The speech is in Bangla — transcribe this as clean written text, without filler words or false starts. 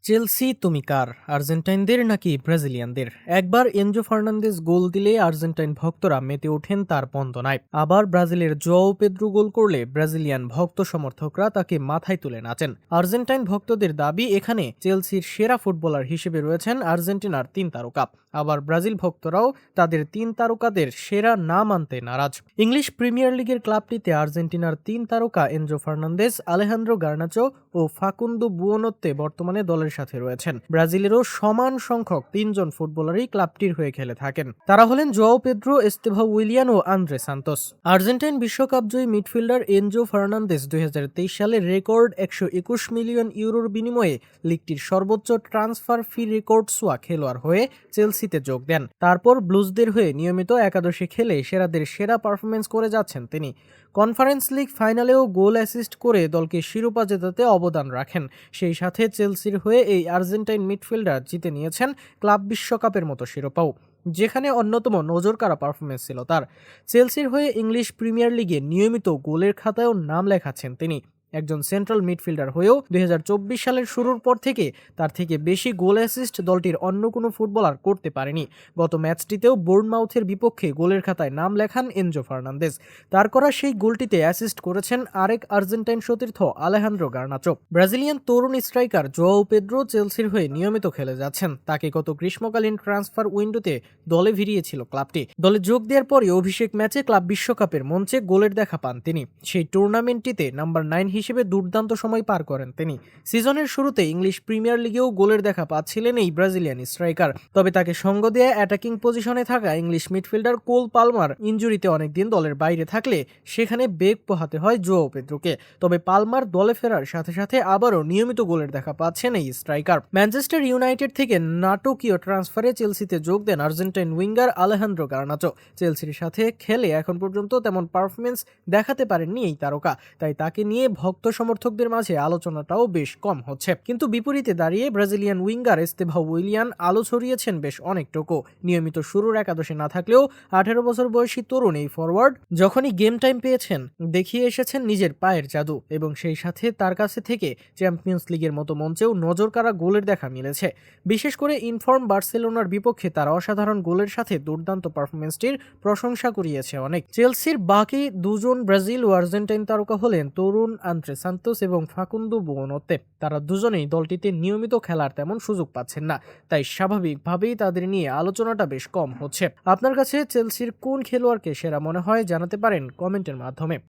চেলসি তুমি কার? আর্জেন্টাইনদের নাকি ব্রাজিলিয়ানদের? একবার এনজো ফার্নান্দেজ গোল দিলে আর্জেন্টাইন ভক্তরা মেতে ওঠেন তার বন্দনায়। আবার ব্রাজিলের জোয়াও পেদ্রো গোল করলে ব্রাজিলিয়ান ভক্ত সমর্থকরা তাকে মাথায় তুলে নাচেন। আর্জেন্টাইন ভক্তদের দাবি এখানে চেলসির সেরা ফুটবলার হিসেবে রয়েছেন আর্জেন্টিনার ৩ তারকা। আবার ব্রাজিল ভক্তরাও তাদের ৩ তারকাদের সেরা না মানতে নারাজ। ইংলিশ প্রিমিয়ার লিগের ক্লাবটিতে আর্জেন্টিনার ৩ তারকা এনজো ফার্নান্দেজ, আলেহান্দ্রো গার্নাচো ও ফাকুন্দো বুওনোত্তে বর্তমানে দলের সাথে রয়েছেন। ব্রাজিলেরও সমান সংখ্যক ৩ জন ফুটবলারই ক্লাবটির হয়ে খেলে থাকেন। তারা হলেন জোয়াও পেদ্রো, এস্তেভাও উইলিয়ান ও আন্দ্রে সান্তোস। আর্জেন্টাইন বিশ্বকাপজয়ী মিডফিল্ডার এনজো ফার্নান্দেজ ২০২৩ সালে রেকর্ড ১২১ মিলিয়ন ইউরোর বিনিময়ে লিগটির সর্বোচ্চ ট্রান্সফার ফি রেকর্ড ছোঁয়া খেলোয়াড় হয়ে চেলসিতে যোগ দেন। তারপর ব্লুজদের হয়ে নিয়মিত একাদশে খেলে সেরাদের সেরা পারফরমেন্স করে যাচ্ছেন তিনি। কনফারেন্স লিগ ফাইনালেও গোল অ্যাসিস্ট করে দলকে শিরোপা জেতাতে অবদান রাখেন। সেই সাথে চেলসির হয়ে এই আর্জেন্টাইন মিডফিল্ডার জিতে নিয়েছেন ক্লাব বিশ্বকাপের মতো শিরোপাও, যেখানে অন্যতম নজরকাড়া পারফরমেন্স ছিল তার। চেলসির হয়ে ইংলিশ প্রিমিয়ার লিগে নিয়মিত গোলের খাতায়ও নাম লেখাচ্ছেন তিনি। একজন সেন্ট্রাল মিডফিল্ডার হয়েও ২০২৪ সালের শুরুর পর থেকে তার থেকে বেশি গোল অ্যাসিস্ট দলটির অন্য কোনো ফুটবলার করতে পারেনি। গত ম্যাচটিতেও বোর্নমাউথের বিপক্ষে গোলের খাতায় নাম লেখান এনজো ফার্নান্দেজ। তার করা সেই গোলটিতে অ্যাসিস্ট করেছেন আরেক আর্জেন্টাইন সতীর্থ আলেহান্দ্রো গার্নাচো। ব্রাজিলিয়ান তরুণ স্ট্রাইকার জোয়াও পেদ্রো চেলসির হয়ে নিয়মিত খেলে যাচ্ছেন। তাকে গত গ্রীষ্মকালীন ট্রান্সফার উইন্ডোতে দলে ভিড়িয়েছিল ক্লাবটি। দলে যোগ দেওয়ার পরই অভিষেক ম্যাচে ক্লাব বিশ্বকাপের মঞ্চে গোলের দেখা পান তিনি। সেই টুর্নামেন্টটিতে নাম্বার 9 হিসেবে দুর্দান্ত সময় পার করেন তিনি। সিজনের শুরুতে ইংলিশ প্রিমিয়ার লিগেও গোলের দেখা পাচ্ছিলেন এই ব্রাজিলিয়ান স্ট্রাইকার। তবে তাকে সঙ্গ দেয়া অ্যাটাকিং পজিশনে থাকা ইংলিশ মিডফিল্ডার কোল পালমার ইনজুরিতে অনেকদিন দলের বাইরে থাকলে সেখানে বেগ পোহাতে হয় জোয়াও পেদ্রোকে। তবে পালমার দলে ফেরার সাথে সাথে আবারও নিয়মিত গোলের দেখা পাচ্ছেন এই স্ট্রাইকার। ম্যানচেস্টার ইউনাইটেড থেকে নাটকীয় ট্রান্সফারে চেলসিতে যোগ দেন আর্জেন্টাইন উইঙ্গার আলেহান্দ্রো গার্নাচো। চেলসির সাথে খেলে এখন পর্যন্ত তেমন পারফরমেন্স দেখাতে পারেননি এই তারকা, তাই তাকে নিয়ে ভক্ত সমর্থকদের মাঝে আলোচনাটাও বেশ কম হচ্ছে। কিন্তু বিপরীতে দাঁড়িয়ে ব্রাজিলিয়ান উইঙ্গার এস্তেভাও উইলিয়ান আলো ছড়িয়েছেন বেশ অনেকটুকু। নিয়মিত শুরুর একাদশে না থাকলেও ১৮ বছর বয়সী তরুণ এই ফরওয়ার্ড যখনই গেম টাইম পেয়েছেন দেখিয়ে এসেছেন নিজের পায়ের জাদু, এবং সেই সাথে তার কাছে থেকে চ্যাম্পিয়ন্স লিগের মতো মঞ্চেও নজরকাড়া গোলের দেখা মিলেছে। বিশেষ করে ইনফর্ম বার্সেলোনার বিপক্ষে তার অসাধারণ গোলের সাথে দুর্দান্ত পারফরমেন্সটির প্রশংসা কুড়িয়েছে অনেক। চেলসির বাকি দুজন ব্রাজিল ও আর্জেন্টাইন তারকা হলেন তরুণ আন্দ্রে সান্তোস এবং ফাকুন্দো বুওনোত্তে। তারা দুজনেই দলটিতে নিয়মিত খেলার তেমন সুযোগ পাচ্ছেন না, তাই স্বাভাবিকভাবেই তাদের নিয়ে আলোচনাটা বেশ কম হচ্ছে। আপনার কাছে চেলসির কোন খেলোয়াড়কে সেরা মনে হয় জানাতে পারেন কমেন্টের মাধ্যমে।